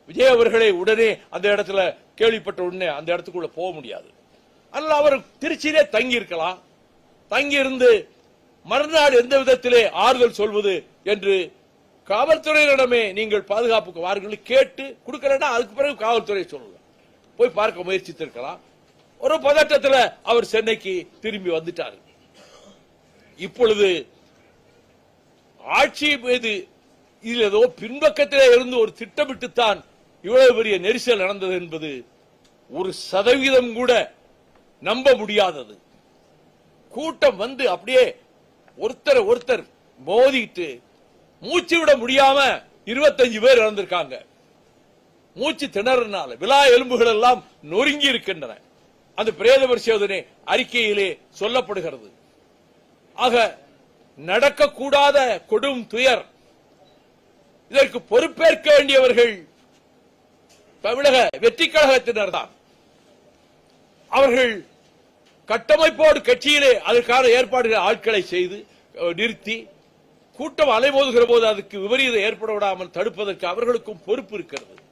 விஜய் அவர்களை உடனே அந்த இடத்துல கேள்விப்பட்ட உடனே அந்த இடத்துக்குள்ள போக முடியாது. அதனால அவர் திருச்சியிலே தங்கி இருக்கலாம். தங்கி இருந்து மறுநாள் எந்த விதத்திலே ஆறுதல் சொல்வது என்று காவல்துறையினரிடமே நீங்கள் பாதுகாப்புக்கு வாருங்கள் கேட்டு கொடுக்கலன்னா அதுக்கு பிறகு காவல்துறை சொல்லலாம், போய் பார்க்க முயற்சித்திருக்கலாம். ஒரு பதட்டத்தில் அவர் சென்னைக்கு திரும்பி வந்துட்டார். இப்பொழுது ஆட்சி மீது இதில் ஏதோ பின்பக்கத்திலே இருந்து ஒரு திட்டமிட்டுத்தான் இவ்வளவு பெரிய நெரிசல் நடந்தது என்பது 1% கூட நம்ப முடியாதது. கூட்டம் வந்து அப்படியே ஒருத்தர் மோதிட்டு மூச்சு விட முடியாம 25 பேர் இறந்திருக்காங்க. மூச்சு திணறனால விலா எலும்புகள் எல்லாம் நொறுங்கி இருக்கின்றன. அந்த பிரேத பரிசோதனை அறிக்கையிலே சொல்லப்படுகிறது. ஆக நடக்கக்கூடாத கொடும் துயர். இதற்கு பொறுப்பேற்க வேண்டியவர்கள் தமிழக வெற்றி கழகத்தினர் தான். அவர்கள் கட்டமைப்போடு கட்சியிலே அதற்கான ஏற்பாடுகள் ஆட்களை செய்து நிறுத்தி கூட்டம் அலைமோதுகிற போது அதுக்கு விபரீதம் ஏற்பட விடாமல் தடுப்பதற்கு அவர்களுக்கும் பொறுப்பு இருக்கிறது.